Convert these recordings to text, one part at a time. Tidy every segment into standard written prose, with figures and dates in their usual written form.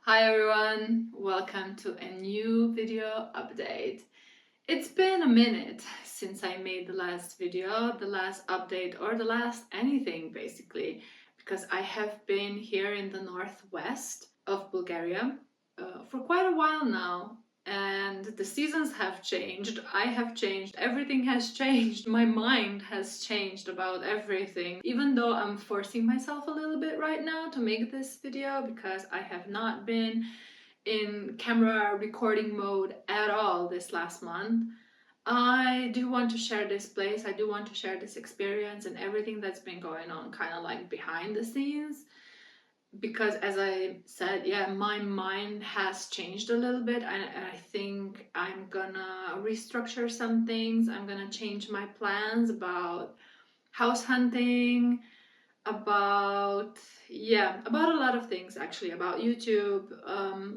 Hi everyone, welcome to a new video update. It's been a minute since I made the last video, the last update, or the last anything basically, because I have been here in the northwest of Bulgaria for quite a while now. And the seasons have changed, I have changed, everything has changed, my mind has changed about everything. Even though I'm forcing myself a little bit right now to make this video because I have not been in camera recording mode at all this last month. I do want to share this place, I do want to share this experience and everything that's been going on kind of like behind the scenes, because as I said, yeah, my mind has changed a little bit, and I think I'm gonna restructure some things. I'm gonna change my plans about house hunting, about about a lot of things actually, about YouTube,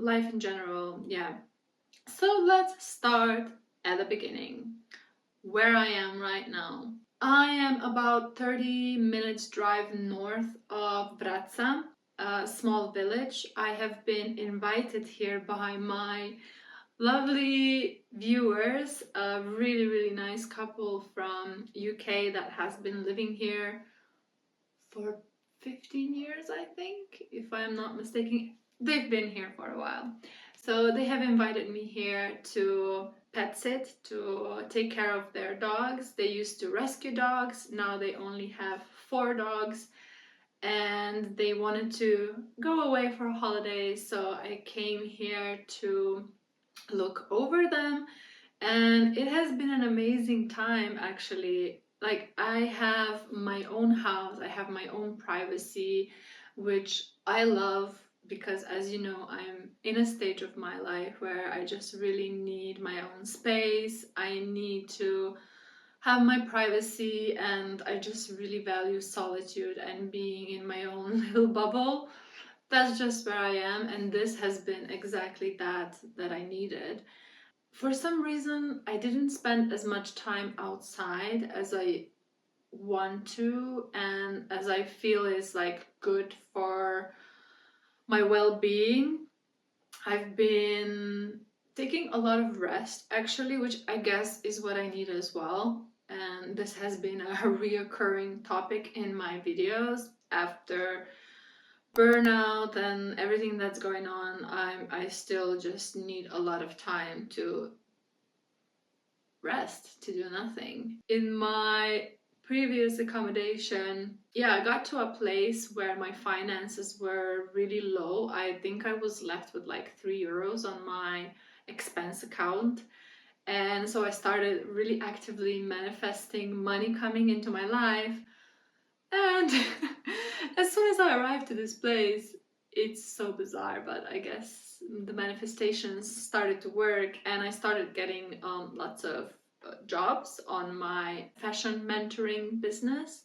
life in general. Yeah, so let's start at the beginning, where I am right now. I am about 30 minutes drive north of Vratsa, a small village. I have been invited here by my lovely viewers, a really nice couple from UK that has been living here for 15 years, I think, if I'm not mistaken. They've been here for a while. So they have invited me here to pet sit, to take care of their dogs. They used to rescue dogs, now they only have 4 dogs, and they wanted to go away for a holiday, so I came here to look over them, and it has been an amazing time actually. Like, I have my own house, I have my own privacy, which I love, because as you know, I'm in a stage of my life where I just really need my own space. I need to have my privacy, and I just really value solitude and being in my own little bubble. That's just where I am, and this has been exactly that I needed. For some reason, I didn't spend as much time outside as I want to, and as I feel is like good for my well-being. I've been taking a lot of rest actually, which I guess is what I need as well. And this has been a reoccurring topic in my videos. After burnout and everything that's going on, I still just need a lot of time to rest, to do nothing. In my previous accommodation, yeah, I got to a place where my finances were really low. I think I was left with like €3 on my expense account. And so I started really actively manifesting money coming into my life. And as soon as I arrived to this place, it's so bizarre, but I guess the manifestations started to work, and I started getting lots of jobs on my fashion mentoring business.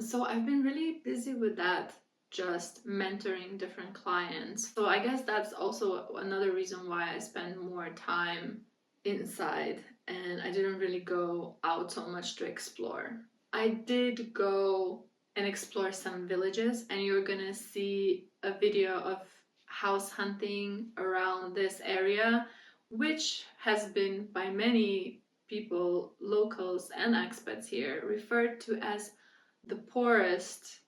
So I've been really busy with that, just mentoring different clients. So I guess that's also another reason why I spend more time inside, and I didn't really go out so much to explore. I did go and explore some villages, and you're gonna see a video of house hunting around this area, which has been by many people, locals and expats here, referred to as the poorest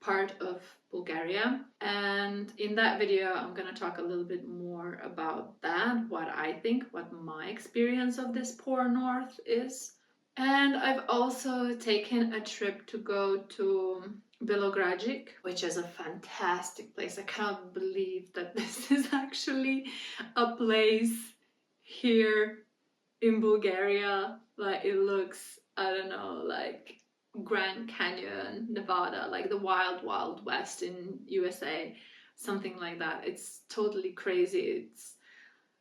part of Bulgaria. And in that video, I'm gonna talk a little bit more about that, what I think, what my experience of this poor north is. And I've also taken a trip to go to Belogradzic, which is a fantastic place. I cannot believe that this is actually a place here in Bulgaria. Like, it looks, I don't know, like Grand Canyon, Nevada, like the wild west in USA, something like that. It's totally crazy. It's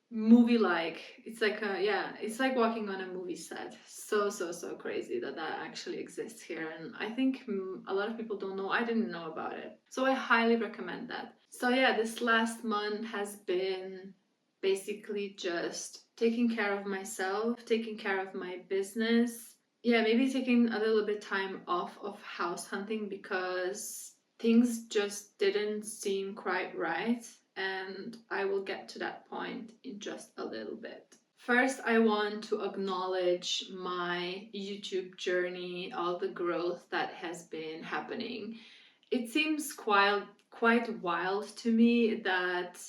movie like, it's like a, yeah, it's like walking on a movie set. So crazy that that actually exists here, and I think a lot of people don't know. I didn't know about it, so I highly recommend that. So yeah, this last month has been basically just taking care of myself, taking care of my business. Yeah, maybe taking a little bit time off of house hunting, because things just didn't seem quite right, and I will get to that point in just a little bit. First, I want to acknowledge my YouTube journey, all the growth that has been happening. It seems quite wild to me that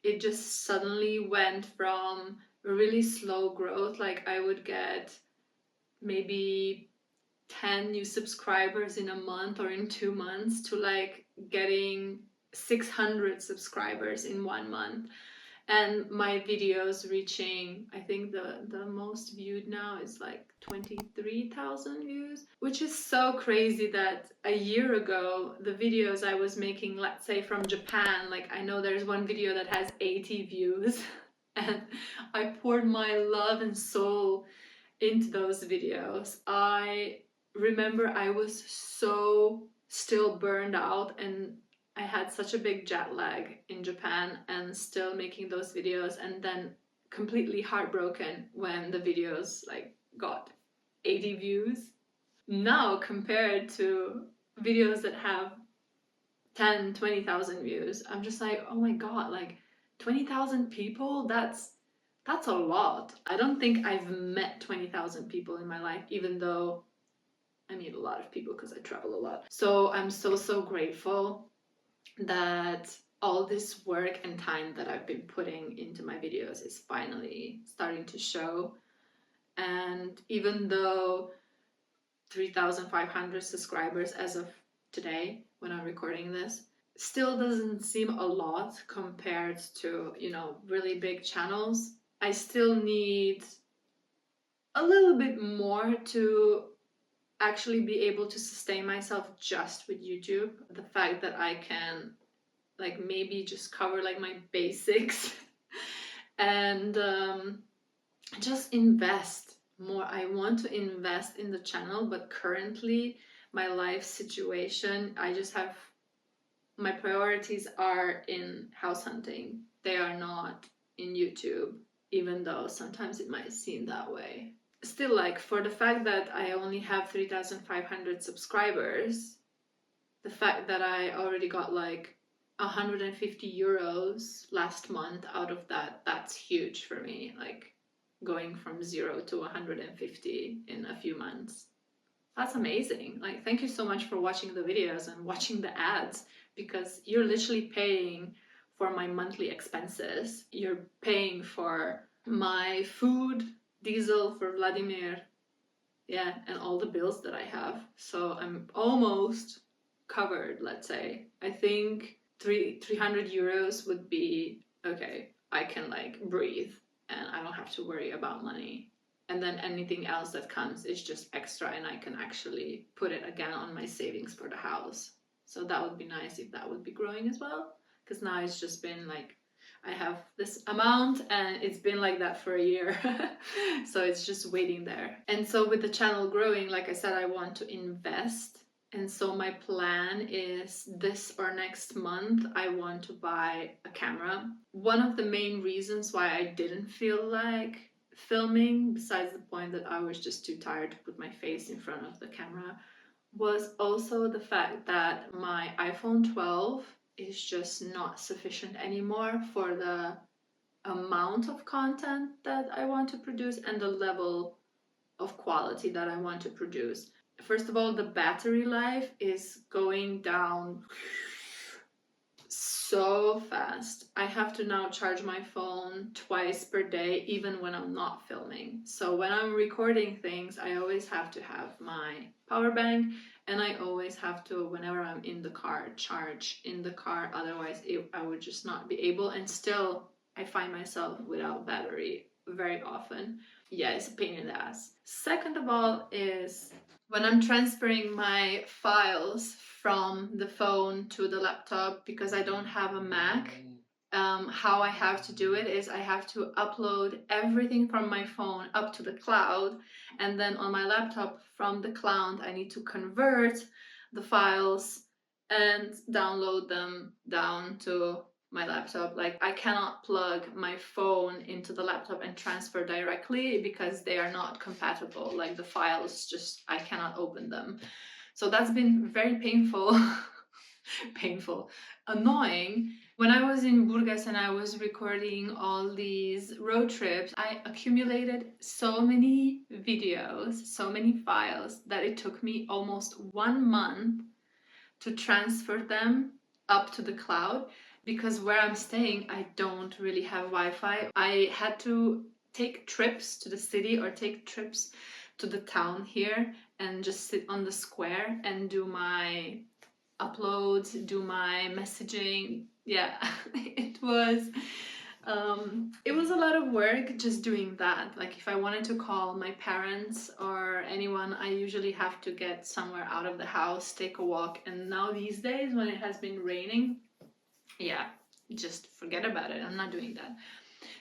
it just suddenly went from really slow growth, like I would get maybe 10 new subscribers in a month or in 2 months, to like getting 600 subscribers in 1 month, and my videos reaching, I think the most viewed now is like 23,000 views, which is so crazy that a year ago the videos I was making, let's say from Japan, like I know there's one video that has 80 views and I poured my love and soul into those videos. I remember I was so still burned out, and I had such a big jet lag in Japan and still making those videos, and then completely heartbroken when the videos like got 80 views. Now compared to videos that have 10, 20,000 views, I'm just like, oh my god, like 20,000 people, that's a lot. I don't think I've met 20,000 people in my life, even though I meet a lot of people because I travel a lot. So I'm so grateful that all this work and time that I've been putting into my videos is finally starting to show. And even though 3,500 subscribers as of today, when I'm recording this, still doesn't seem a lot compared to, really big channels, I still need a little bit more to actually be able to sustain myself just with YouTube. The fact that I can like maybe just cover like my basics and just invest more. I want to invest in the channel, but currently my life situation, I just have, my priorities are in house hunting. They are not in YouTube, even though sometimes it might seem that way. Still, like, for the fact that I only have 3,500 subscribers, the fact that I already got like 150 euros last month out of that, that's huge for me. Like, going from 0 to 150 in a few months. That's amazing. Like, thank you so much for watching the videos and watching the ads, because you're literally paying for my monthly expenses. You're paying for my food, diesel for Vladimir, yeah, and all the bills that I have. So I'm almost covered, let's say. I think 300 euros would be okay. I can like breathe and I don't have to worry about money. And then anything else that comes is just extra, and I can actually put it again on my savings for the house. So that would be nice if that would be growing as well. Because now it's just been like, I have this amount and it's been like that for a year. So it's just waiting there. And so with the channel growing, like I said, I want to invest. And so my plan is this or next month, I want to buy a camera. One of the main reasons why I didn't feel like filming, besides the point that I was just too tired to put my face in front of the camera, was also the fact that my iPhone 12 is just not sufficient anymore for the amount of content that I want to produce and the level of quality that I want to produce. First of all, the battery life is going down so fast. I have to now charge my phone twice per day, even when I'm not filming. So when I'm recording things, I always have to have my power bank, and I always have to, whenever I'm in the car, charge in the car. Otherwise, I would just not be able. And still, I find myself without battery very often. Yeah, it's a pain in the ass. Second of all is when I'm transferring my files from the phone to the laptop, because I don't have a Mac, how I have to do it is I have to upload everything from my phone up to the cloud, and then on my laptop from the cloud I need to convert the files and download them down to my laptop. Like, I cannot plug my phone into the laptop and transfer directly because they are not compatible. Like, the files just, I cannot open them. So that's been very painful. painful, annoying. When I was in Burgas and I was recording all these road trips, I accumulated so many videos, so many files that it took me almost 1 month to transfer them up to the cloud, because where I'm staying, I don't really have Wi-Fi. I had to take trips to the city or take trips to the town here and just sit on the square and do my uploads, do my messaging. Yeah, it was a lot of work just doing that. Like if I wanted to call my parents or anyone, I usually have to get somewhere out of the house, take a walk. And now these days when it has been raining, yeah, just forget about it. I'm not doing that.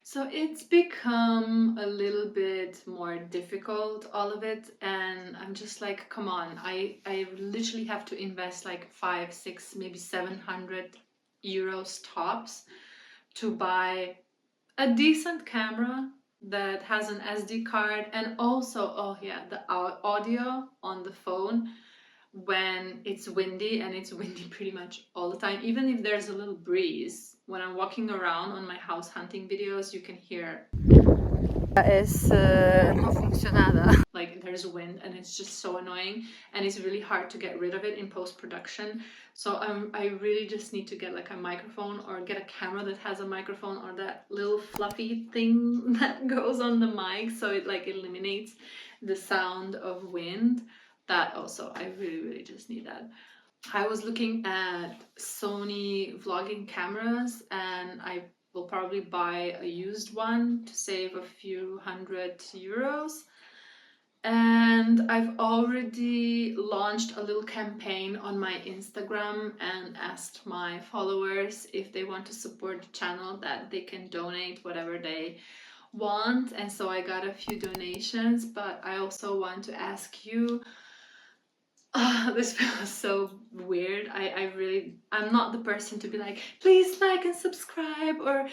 So it's become a little bit more difficult, all of it, and I'm just like, come on, I literally have to invest like 5, 6, maybe 700 euros tops to buy a decent camera that has an SD card, and also, oh yeah, the audio on the phone when it's windy, and it's windy pretty much all the time. Even if there's a little breeze, when I'm walking around on my house hunting videos, you can hear no funcionada. Like there's wind and it's just so annoying, and it's really hard to get rid of it in post-production. So I really just need to get like a microphone or get a camera that has a microphone, or that little fluffy thing that goes on the mic so it like eliminates the sound of wind. That also, I really just need that. I was looking at Sony vlogging cameras, and I will probably buy a used one to save a few hundred euros. And I've already launched a little campaign on my Instagram and asked my followers if they want to support the channel, that they can donate whatever they want. And so I got a few donations, but I also want to ask you. This feels so weird. I'm not the person to be like, please like and subscribe, or,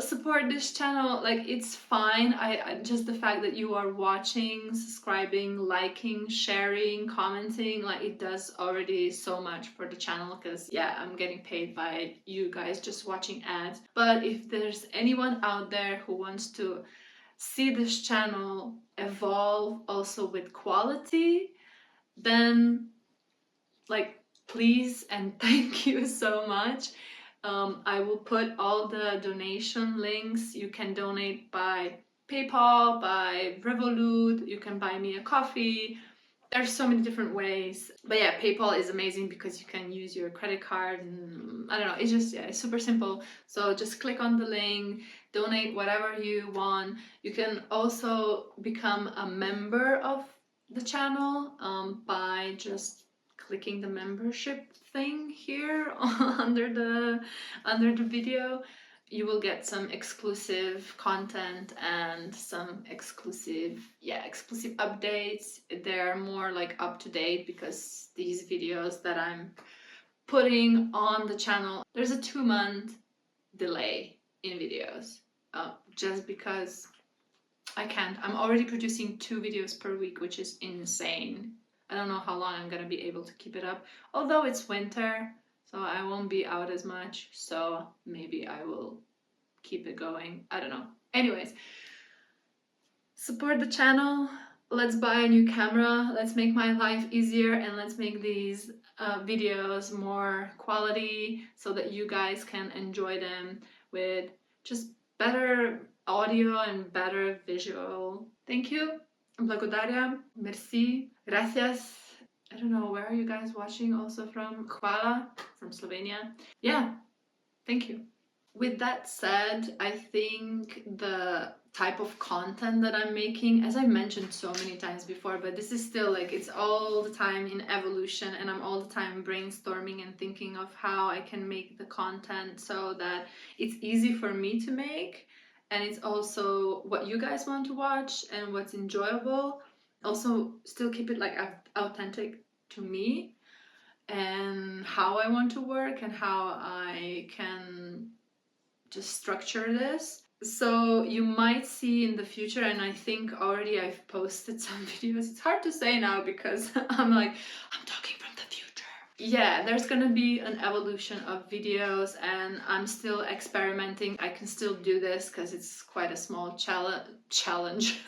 support this channel. Like, it's fine. I just the fact that you are watching, subscribing, liking, sharing, commenting, like it does already so much for the channel, because yeah, I'm getting paid by you guys just watching ads. But if there's anyone out there who wants to see this channel evolve also with quality, then like please and thank you so much. I will put all the donation links. You can donate by PayPal, by Revolut, you can buy me a coffee. There's so many different ways. But yeah, PayPal is amazing because you can use your credit card, and I don't know, it's just, yeah, it's super simple. So just click on the link, donate whatever you want. You can also become a member of the channel by just clicking the membership thing here under the video. You will get some exclusive content and some exclusive updates. They're more like up to date, because these videos that I'm putting on the channel, there's a 2-month delay in videos, just because I'm already producing 2 videos per week, which is insane. I don't know how long I'm gonna be able to keep it up, although it's winter, so I won't be out as much, so maybe I will keep it going. I don't know. Anyways, support the channel. Let's buy a new camera. Let's make my life easier, and let's make these videos more quality so that you guys can enjoy them with just better audio and better visual. Thank you. Благодаря. Merci. Gracias. I don't know, where are you guys watching also from? Hvala from Slovenia. Yeah, thank you. With that said, I think the type of content that I'm making, as I mentioned so many times before, but this is still like, it's all the time in evolution, and I'm all the time brainstorming and thinking of how I can make the content so that it's easy for me to make, and it's also what you guys want to watch and what's enjoyable. Also, still keep it like authentic to me and how I want to work and how I can just structure this. So you might see in the future, and I think already I've posted some videos. It's hard to say now because I'm talking from the future. yeah, there's gonna be an evolution of videos, and I'm still experimenting. I can still do this because it's quite a small challenge.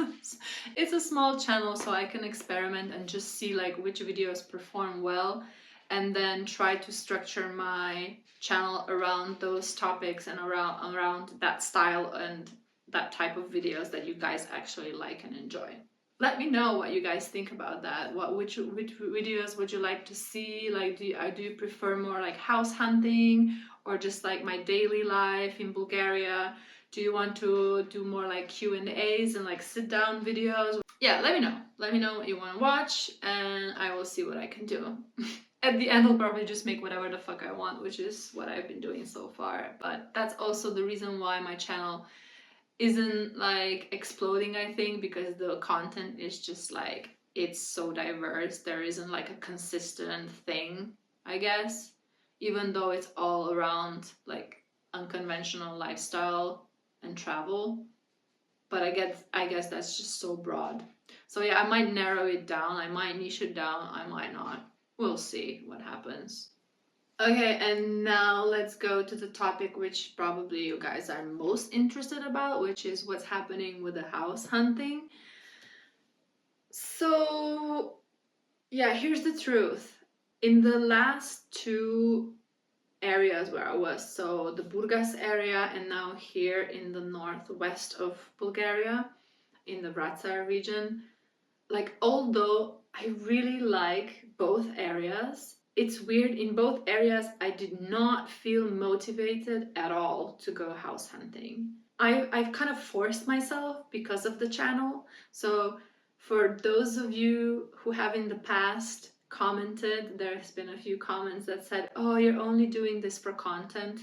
It's a small channel, so I can experiment and just see like which videos perform well, and then try to structure my channel around those topics and around that style and that type of videos that you guys actually like and enjoy. Let me know what you guys think about that. Which videos would you like to see? Like, do you prefer more like house hunting or just like my daily life in Bulgaria? Do you want to do more like Q&As and like sit down videos? Yeah, let me know. Let me know what you want to watch, and I will see what I can do. At the end, I'll probably just make whatever the fuck I want, which is what I've been doing so far. But that's also the reason why my channel isn't like exploding, I think, because the content is just like, it's so diverse. There isn't like a consistent thing, I guess, even though it's all around like unconventional lifestyle and travel. But I guess that's just so broad. So yeah, I might narrow it down, I might niche it down, I might not. We'll see what happens. Okay, and now let's go to the topic which probably you guys are most interested about, which is what's happening with the house hunting. So, yeah, here's the truth. In the last two areas where I was, so the Burgas area and now here in the northwest of Bulgaria, in the Vračar region, like, although I really like both areas, it's weird, in both areas I did not feel motivated at all to go house hunting. I've kind of forced myself because of the channel. So for those of you who have in the past commented, there's been a few comments that said, oh, you're only doing this for content.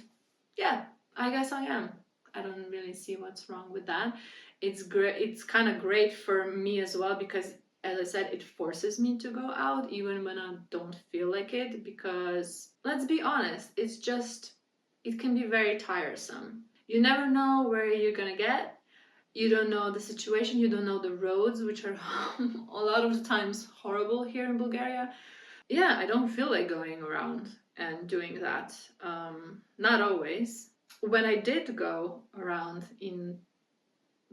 Yeah, I guess I am. I don't really see what's wrong with that. It's great. It's kind of great for me as well because, as I said, it forces me to go out even when I don't feel like it. Because let's be honest, it can be very tiresome. You never know where you're gonna get. You don't know the situation. You don't know the roads, which are a lot of the times horrible here in Bulgaria. Yeah, I don't feel like going around and doing that. Not always. When I did go around in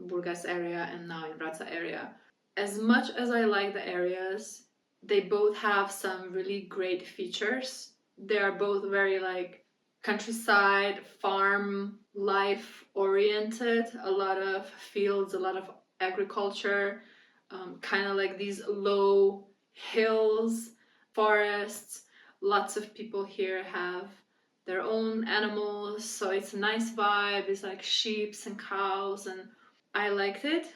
Burgas area and now in Vračar area, as much as I like the areas, they both have some really great features. They are both very like countryside, farm life oriented, a lot of fields, a lot of agriculture, kind of like these low hills, forests. Lots of people here have their own animals, so it's a nice vibe. It's like sheep and cows, and I liked it.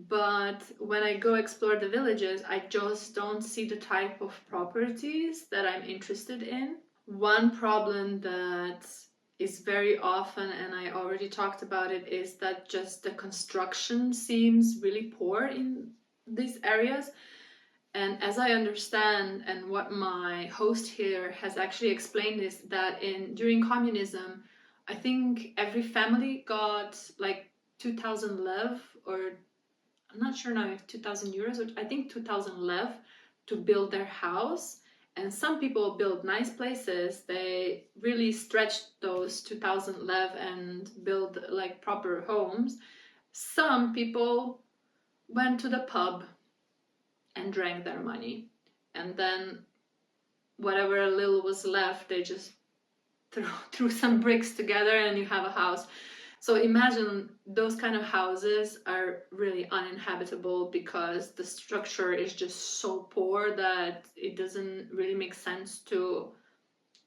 But when I go explore the villages, I just don't see the type of properties that I'm interested in. One problem that is very often, and I already talked about it, is that just the construction seems really poor in these areas. And as I understand, and what my host here has actually explained, is that during communism, I think every family got like 2,000 lev, or I'm not sure now if 2,000 euros, or I think 2,000 lev to build their house. And some people build nice places. They really stretched those 2,000 lev and build like proper homes. Some people went to the pub and drank their money. And then whatever little was left, they just threw some bricks together and you have a house. So imagine those kind of houses are really uninhabitable because the structure is just so poor that it doesn't really make sense to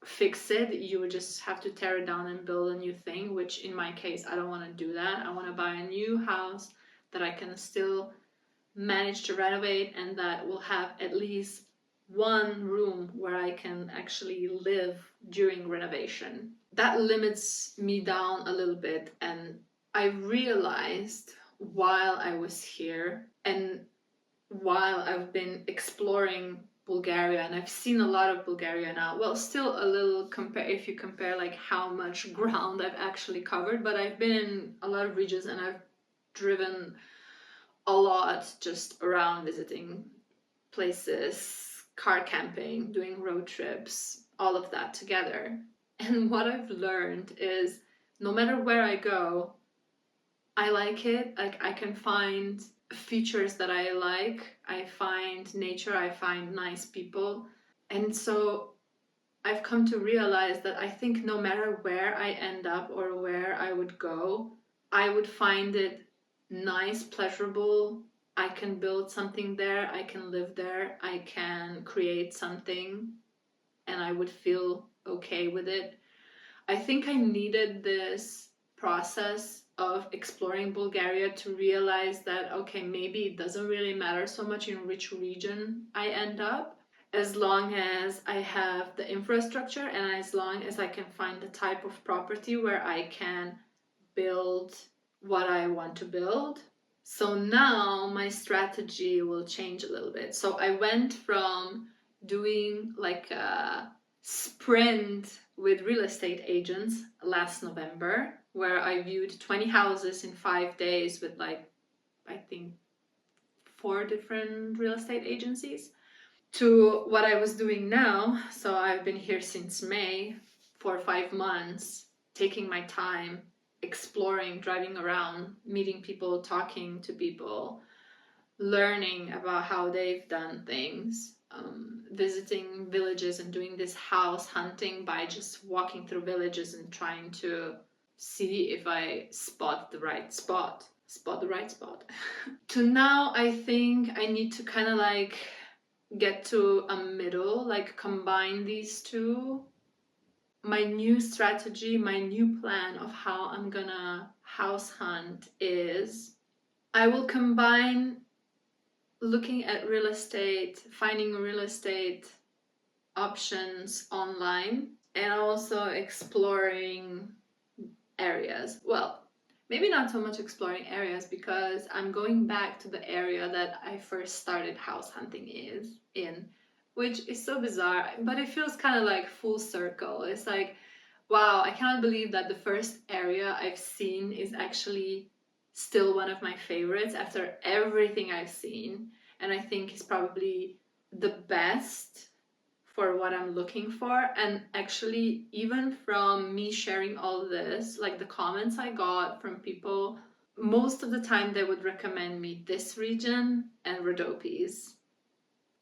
fix it. You would just have to tear it down and build a new thing, which in my case, I don't want to do that. I want to buy a new house that I can still manage to renovate and that will have at least one room where I can actually live during renovation. That limits me down a little bit, and I realized while I was here and while I've been exploring Bulgaria, and I've seen a lot of Bulgaria now. Well, still a little if you compare like how much ground I've actually covered, but I've been in a lot of regions and I've driven a lot just around visiting places, car camping, doing road trips. all of that together. And what I've learned is no matter where I go, I like it. Like, I can find features that I like. I find nature, I find nice people. And so I've come to realize that I think no matter where I end up or where I would go, I would find it nice, pleasurable. I can build something there, I can live there, I can create something, and I would feel okay with it. I think I needed this process of exploring Bulgaria to realize that, okay, maybe it doesn't really matter so much in which region I end up, as long as I have the infrastructure and as long as I can find the type of property where I can build what I want to build. So now my strategy will change a little bit. So I went from doing like a sprint with real estate agents last November, where I viewed 20 houses in 5 days with like, I think, 4 different real estate agencies, to what I was doing now. So I've been here since May for 5 months, taking my time, exploring, driving around, meeting people, talking to people, learning about how they've done things, visiting villages and doing this house hunting by just walking through villages and trying to see if I spot the right spot. Spot the right spot. To now, I think I need to kind of like get to a middle, like combine these two. My new strategy, my new plan of how I'm gonna house hunt is I will combine looking at real estate, finding real estate options online, and also exploring areas. Well, maybe not so much exploring areas, because I'm going back to the area that I first started house hunting in, which is so bizarre, but it feels kind of like full circle. It's like, wow, I cannot believe that the first area I've seen is actually still one of my favorites after everything I've seen, and I think is probably the best for what I'm looking for. And actually, even from me sharing all this, like the comments I got from people, most of the time they would recommend me this region and Rhodopes.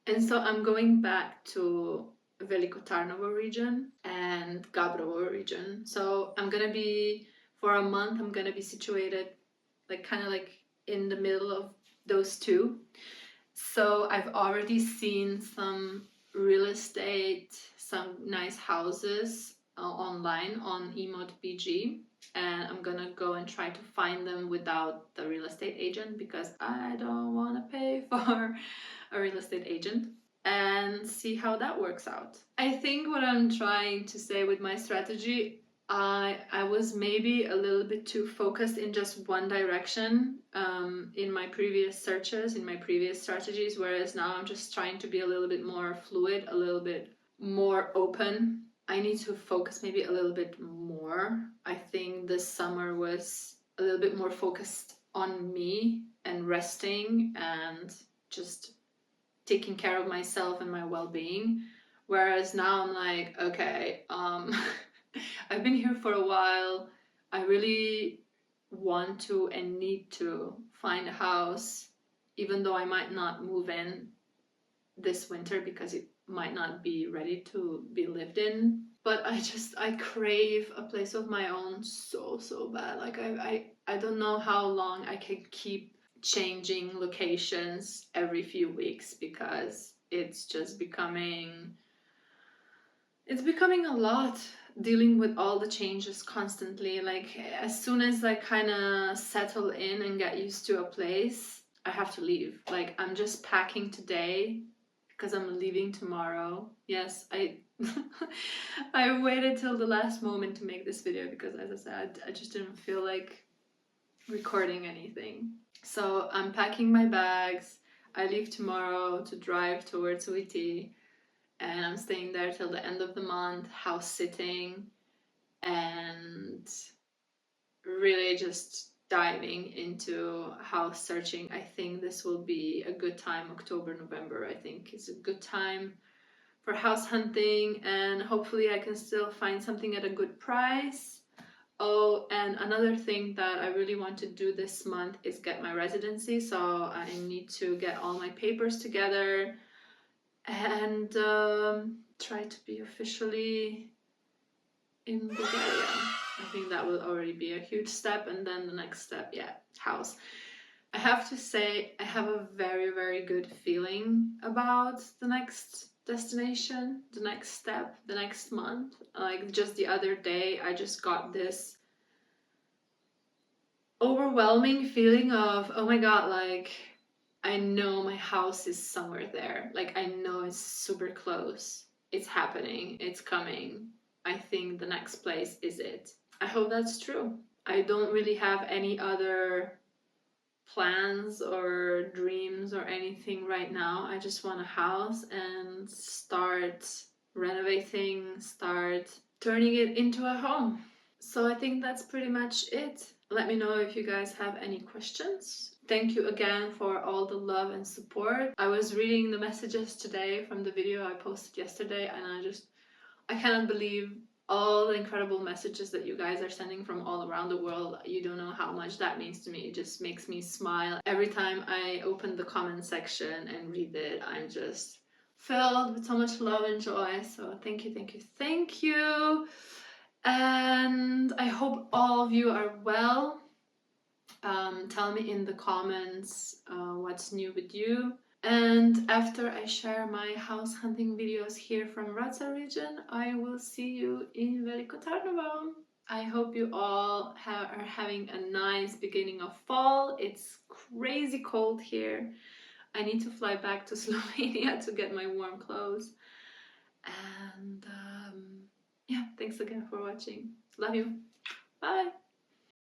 And so I'm going back to Veliko Tarnovo region and Gabrovo region. So I'm gonna be, for a month, I'm gonna be situated like kind of like in the middle of those two. So I've already seen some real estate, some nice houses online on Emod.bg, and I'm gonna go and try to find them without the real estate agent, because I don't want to pay for a real estate agent, and see how that works out. I think what I'm trying to say with my strategy, I was maybe a little bit too focused in just one direction in my previous searches, in my previous strategies, whereas now I'm just trying to be a little bit more fluid, a little bit more open. I need to focus maybe a little bit more. I think this summer was a little bit more focused on me and resting and just taking care of myself and my well-being. Whereas now I'm like, okay, I've been here for a while. I really want to and need to find a house, even though I might not move in this winter because it might not be ready to be lived in. But I crave a place of my own so bad. Like I don't know how long I can keep changing locations every few weeks, because it's just becoming a lot, dealing with all the changes constantly. Like, as soon as I kind of settle in and get used to a place, I have to leave. Like, I'm just packing today because I'm leaving tomorrow. Yes, I I waited till the last moment to make this video because, as I said, I just didn't feel like recording anything. So I'm packing my bags. I leave tomorrow to drive towards Uiti, and I'm staying there till the end of the month, house sitting, and really just diving into house searching. I think this will be a good time. October, November, I think is a good time for house hunting, and hopefully I can still find something at a good price. Oh, and another thing that I really want to do this month is get my residency, so I need to get all my papers together and try to be officially in Bulgaria. I think that will already be a huge step, and then the next step, yeah, house. I have to say, I have a very, very good feeling about the next destination, the next step, the next month. Like just the other day, I just got this overwhelming feeling of, oh my God, like I know my house is somewhere there. Like I know it's super close. It's happening. It's coming. I think the next place is it. I hope that's true. I don't really have any other plans or dreams or anything right now. I just want a house and start renovating, start turning it into a home. So I think that's pretty much it. Let me know if you guys have any questions. Thank you again for all the love and support. I was reading the messages today from the video I posted yesterday, and I cannot believe all the incredible messages that you guys are sending from all around the world. You don't know how much that means to me. It just makes me smile. Every time I open the comment section and read it, I'm just filled with so much love and joy. So thank you, thank you, thank you. And I hope all of you are well. Tell me in the comments what's new with you. And after I share my house hunting videos here from Radza region, I will see you in Veliko Tarnovo. I hope you all are having a nice beginning of fall. It's crazy cold here. I need to fly back to Slovenia to get my warm clothes. And yeah, thanks again for watching. Love you. Bye.